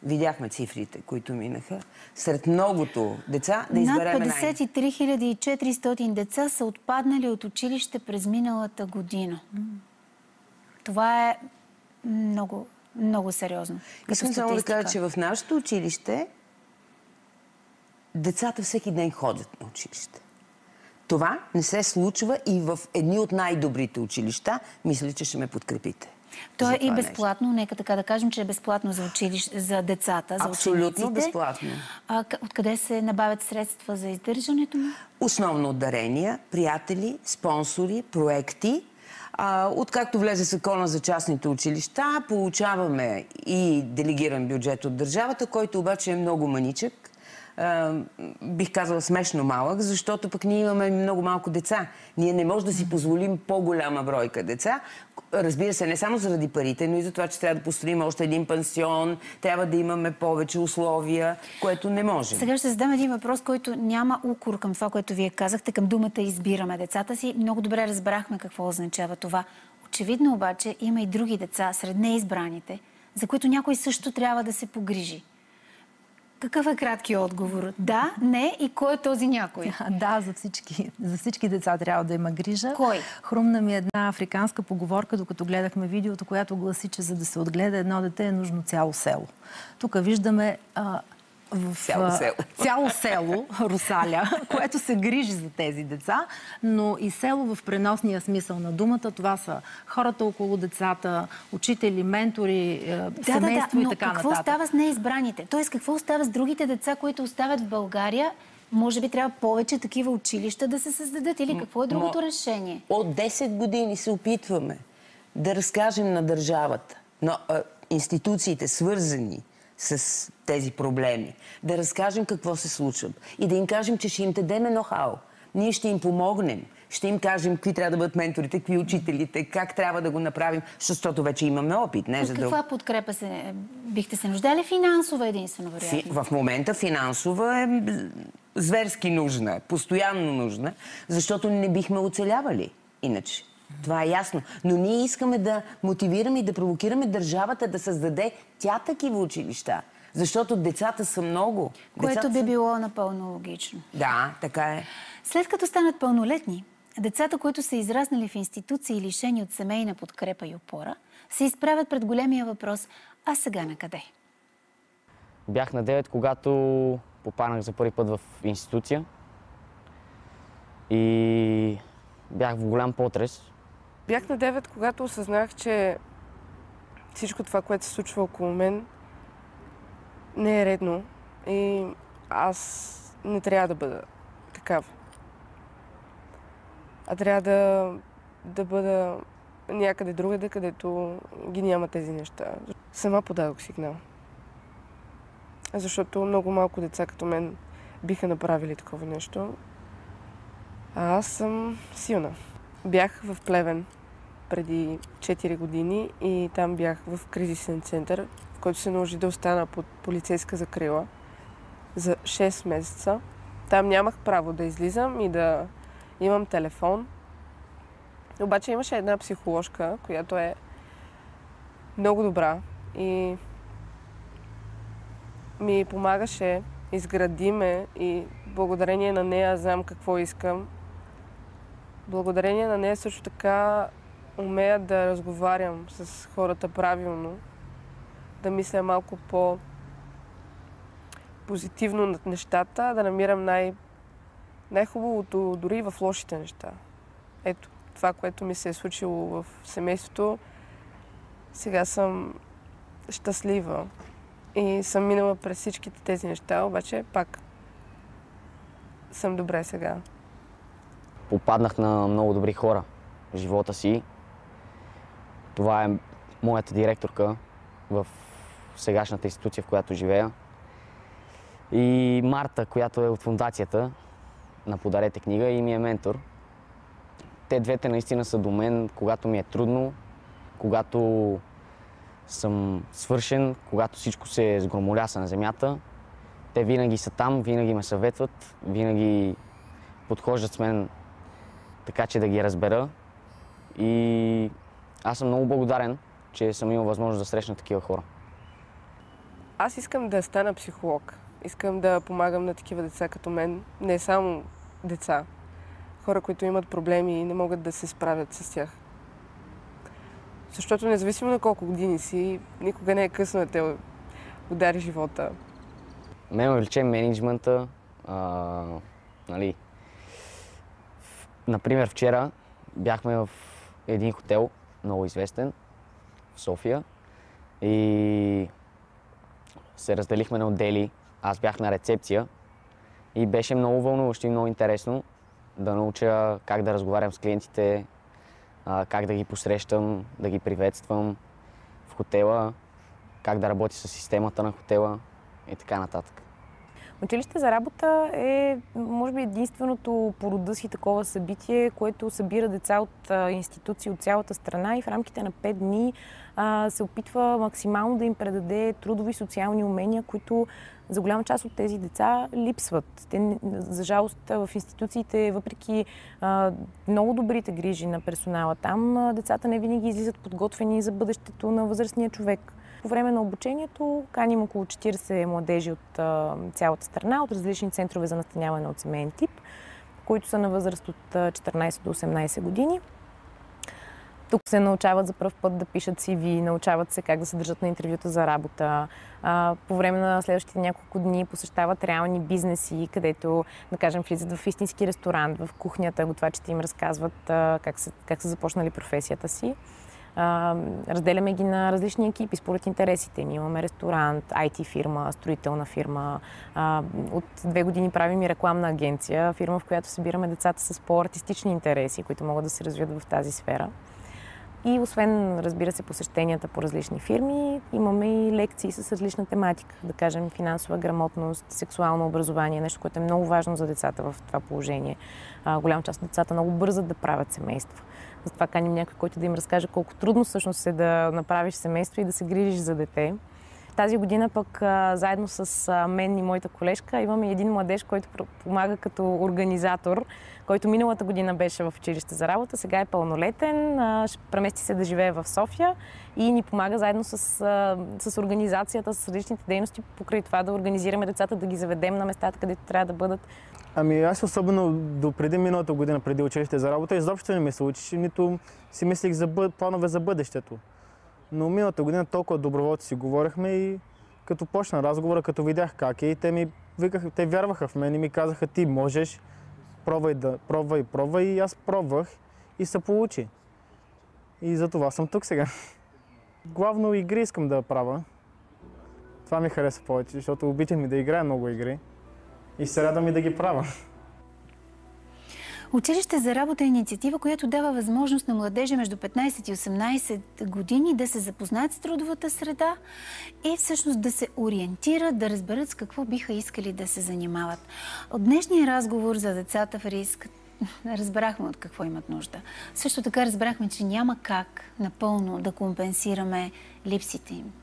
видяхме цифрите, които минаха, сред многото деца да изберем Над 53 400 деца са отпаднали от училище през миналата година. Това е много, много сериозно. Искам само да кажа, че в нашето училище децата всеки ден ходят на училище. Това не се случва и в едни от най-добрите училища. Мисля, че ще ме подкрепите. То е и безплатно. Нека така да кажем, че е безплатно за децата, за учениците. Абсолютно безплатно. Откъде се набавят средства за издържането му? Основно от дарения, приятели, спонсори, проекти. Откакто влезе закона за частните училища, получаваме и делегиран бюджет от държавата, който обаче е много маничък. Бих казала смешно малък, защото пък ние имаме много малко деца. Ние не можем да си позволим по-голяма бройка деца. Разбира се, не само заради парите, но и за това, че трябва да построим още един пансион, трябва да имаме повече условия, което не можем. Сега ще задам един въпрос, който няма укор към това, което вие казахте, към думата избираме децата си. Много добре разбрахме какво означава това. Очевидно обаче има и други деца сред неизбраните, за които някой също трябва да се погрижи. Какъв е краткият отговор? Да, не и кой е този някой? Да, за всички деца трябва да има грижа. Кой? Хрумна ми една африканска поговорка, докато гледахме видеото, която гласи, че за да се отгледа едно дете е нужно цяло село. Тук виждаме в Цяло село Русаля, което се грижи за тези деца, но и село в преносния смисъл на думата. Това са хората около децата, учители, ментори, семейство и така нататък. Какво става с неизбраните? Тоест, какво остава с другите деца, които остават в България? Може би трябва повече такива училища да се създадат или какво е другото решение? От 10 години се опитваме да разкажем на държавата, на институциите, свързани с тези проблеми, да разкажем какво се случва и да им кажем, че ще им дадем ноу-хау. Ние ще им помогнем, ще им кажем какви трябва да бъдат менторите, какви учителите, как трябва да го направим, защото вече имаме опит. От каква подкрепа бихте се нуждали? Финансова единствено, вероятно? В момента финансова е зверски нужна, постоянно нужна, защото не бихме оцелявали иначе. Това е ясно. Но ние искаме да мотивираме и да провокираме държавата да създаде тя такива училища. Защото децата са много. Което би било напълно логично. Да, така е. След като станат пълнолетни, децата, които са израснали в институции, лишени от семейна подкрепа и опора, се изправят пред големия въпрос: а сега на къде? Бях на 9, когато попаднах за първи път в институция и бях в голям потрес. Бях на 9, когато осъзнах, че всичко това, което се случва около мен, не е редно и аз не трябва да бъда такава. А трябва да бъда някъде другаде, където ги няма тези неща. Сама подадох сигнал. Защото много малко деца като мен биха направили такова нещо. А аз съм силна. Бях в Плевен преди 4 години и там бях в кризисен център, в който се наложи да остана под полицейска закрила за 6 месеца. Там нямах право да излизам и да имам телефон. Обаче имаше една психоложка, която е много добра и ми помагаше, изгради ме и благодарение на нея знам какво искам. Благодарение на нея също така умея да разговарям с хората правилно, да мисля малко по-позитивно над нещата, да намирам най-хубавото дори и в лошите неща. Ето, това, което ми се е случило в семейството, сега съм щастлива и съм минала през всичките тези неща, обаче пак съм добре сега. Попаднах на много добри хора в живота си. Това е моята директорка в сегашната институция, в която живея. И Марта, която е от фондацията на Подарете книга и ми е ментор. Те двете наистина са до мен, когато ми е трудно, когато съм свършен, когато всичко се сгромоляса на земята. Те винаги са там, винаги ме съветват, винаги подхождат с мен така, че да ги разбера. И аз съм много благодарен, че съм имал възможност да срещна такива хора. Аз искам да стана психолог. Искам да помагам на такива деца като мен. Не само деца. Хора, които имат проблеми и не могат да се справят с тях. Защото независимо на колко години си, никога не е късно да те удари живота. Мен ме влече мениджмънта. Нали. Например, вчера бяхме в един хотел, много известен, в София. И се разделихме на отдели. Аз бях на рецепция и беше много вълнуващо и много интересно да науча как да разговарям с клиентите, как да ги посрещам, да ги приветствам в хотела, как да работя с системата на хотела и така нататък. Училище за работа е, може би, единственото по рода си такова събитие, което събира деца от институции от цялата страна и в рамките на 5 дни се опитва максимално да им предаде трудови социални умения, които за голяма част от тези деца липсват. Те, за жалост, в институциите, въпреки много добрите грижи на персонала там, децата не винаги излизат подготвени за бъдещето на възрастния човек. По време на обучението каним около 40 младежи от цялата страна, от различни центрове за настаняване от семейен тип, които са на възраст от 14 до 18 години. Тук се научават за пръв път да пишат CV, научават се как да се държат на интервюта за работа. По време на следващите няколко дни посещават реални бизнеси, където, да кажем, влизат в истински ресторант, в кухнята, готвачите им разказват как са започнали професията си. Разделяме ги на различни екипи според интересите им. Имаме ресторант, IT фирма, строителна фирма. От 2 години правим и рекламна агенция, фирма, в която събираме децата с по-артистични интереси, които могат да се развият в тази сфера. И освен, разбира се, посещенията по различни фирми, имаме и лекции с различна тематика. Да кажем, финансова грамотност, сексуално образование, нещо, което е много важно за децата в това положение. Голяма част от децата много бързат да правят семейство. Затова каним някой, който да им разкаже колко трудно всъщност е да направиш семейство и да се грижиш за дете. Тази година пък заедно с мен и моята колежка имаме един младеж, който помага като организатор, който миналата година беше в училище за работа, сега е пълнолетен, премести се да живее в София и ни помага заедно с организацията, с различните дейности, покрай това да организираме децата, да ги заведем на местата, където трябва да бъдат. Ами аз особено до преди миналата година, преди училище за работа, изобщо не ми се учиш, нито си мислих за планове за бъдещето. Но миналата година толкова доброволци си говорихме и като почна разговора, като видях как е, и те ми викаха, те вярваха в мен и ми казаха: ти можеш, пробвай, и аз пробвах и се получи. И за това съм тук сега. Главно игри искам да правя. Това ми хареса повече, защото обичам и да играя много игри и се радвам и да ги правя. Училище за работа е инициатива, която дава възможност на младежи между 15 и 18 години да се запознаят с трудовата среда и всъщност да се ориентират, да разберат с какво биха искали да се занимават. От днешния разговор за децата в риск разбрахме от какво имат нужда. Също така разбрахме, че няма как напълно да компенсираме липсите им.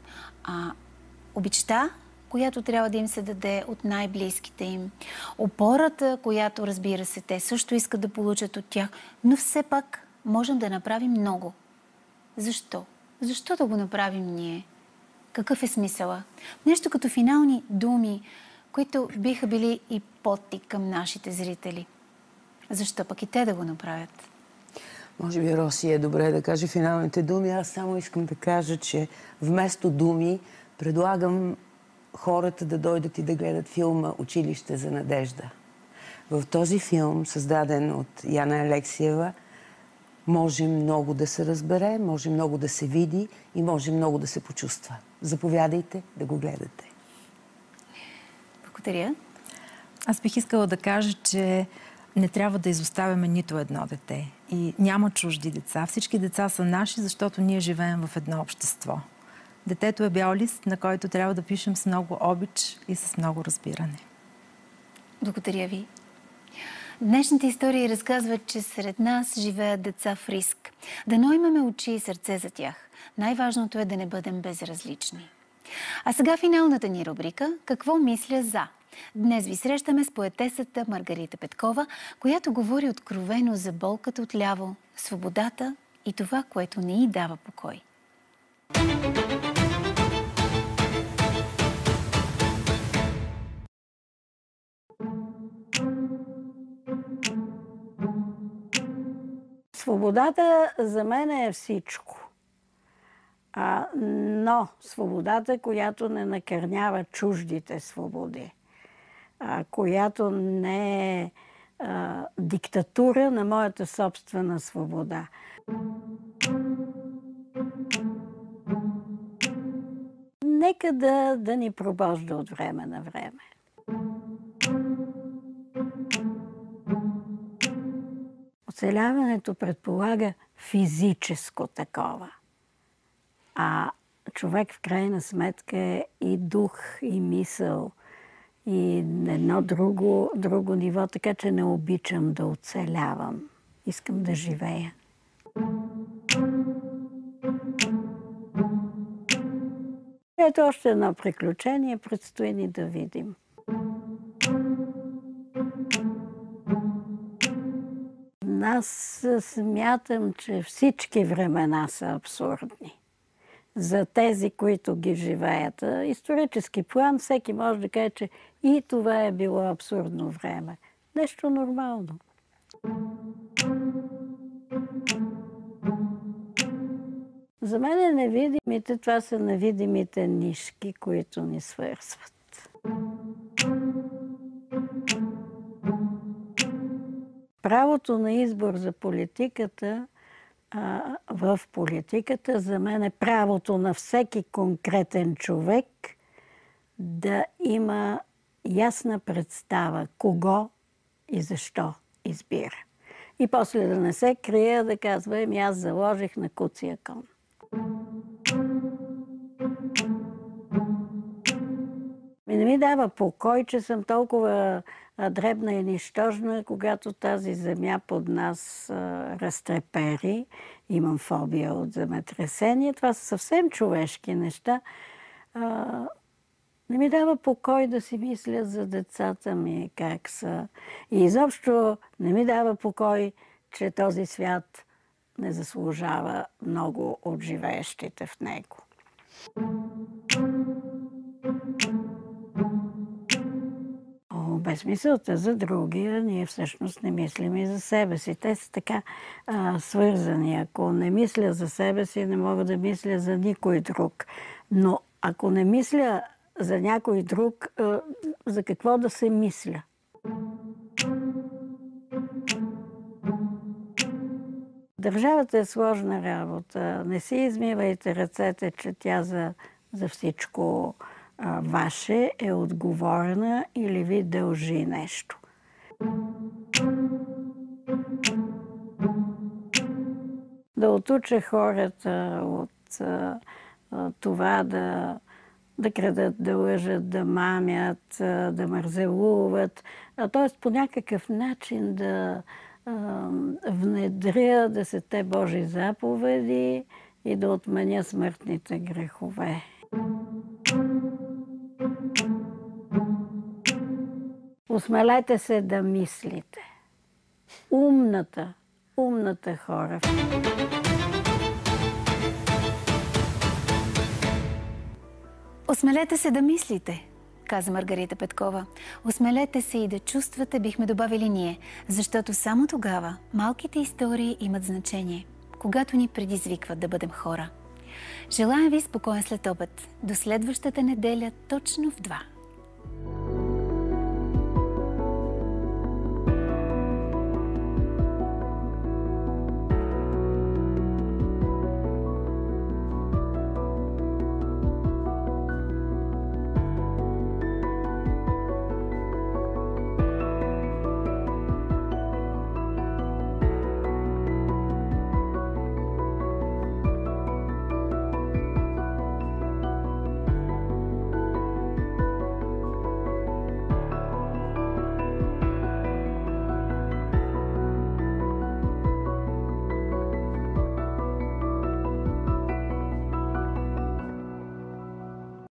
Обичта, която трябва да им се даде от най-близките им. Опората, която, разбира се, те също искат да получат от тях, но все пак можем да направим много. Защо? Защо да го направим ние? Какъв е смисъла? Нещо като финални думи, които биха били и подтик към нашите зрители. Защо пък и те да го направят? Може би Роси е добре да каже финалните думи. Аз само искам да кажа, че вместо думи предлагам хората да дойдат и да гледат филма "Училище за надежда". В този филм, създаден от Яна Алексиева, може много да се разбере, може много да се види и може много да се почувства. Заповядайте да го гледате. Благодаря. Аз бих искала да кажа, че не трябва да изоставяме нито едно дете. И няма чужди деца. Всички деца са наши, защото ние живеем в едно общество. Детето е бял лист, на който трябва да пишем с много обич и с много разбиране. Благодаря ви. Днешните истории разказват, че сред нас живеят деца в риск. Дано имаме очи и сърце за тях. Най-важното е да не бъдем безразлични. А сега финалната ни рубрика "Какво мисля за?". Днес ви срещаме с поетесата Маргарита Петкова, която говори откровено за болката отляво, свободата и това, което не й дава покой. Свободата за мен е всичко. Но свободата, която не накърнява чуждите свободи, която не е диктатура на моята собствена свобода. Нека да ни пробожда от време на време. Оцеляването предполага физическо такова. А човек в крайна сметка е и дух, и мисъл, и едно друго ниво, така че не обичам да оцелявам. Искам да живея. Ето още едно приключение, предстои ни да видим. Аз смятам, че всички времена са абсурдни. За тези, които ги живеят. Исторически план всеки може да каже, че и това е било абсурдно време. Нещо нормално. За мен невидимите, това са невидимите нишки, които ни свързват. Правото на избор за политиката, в политиката, за мен е правото на всеки конкретен човек да има ясна представа кого и защо избира. И после да не се крие, да казва, аз заложих на куция кон. Не ми дава покой, че съм толкова дребна и нищожна, когато тази земя под нас разтрепери. Имам фобия от земетресение. Това са съвсем човешки неща. Не ми дава покой да си мисля за децата ми, как са. И изобщо не ми дава покой, че този свят не заслужава много от живеещите в него. Без мисълта за другия, ние всъщност не мислим и за себе си. Те са така свързани. Ако не мисля за себе си, не мога да мисля за никой друг. Но ако не мисля за някой друг, за какво да се мисля? Държавата е сложна работа. Не си измивайте ръцете, че тя за всичко ваше е отговорна или ви дължи нещо. Да отуча хората от това да крадат, да лъжат, да мамят, да мързелуват. Т.е. по някакъв начин да внедря 10 Божи заповеди и да отменя смъртните грехове. Осмелете се да мислите. Умната хора. Осмелете се да мислите, каза Маргарита Петкова. Осмелете се и да чувствате, бихме добавили ние, защото само тогава малките истории имат значение, когато ни предизвикват да бъдем хора. Желаем ви спокоен следобед. До следващата неделя точно в 2.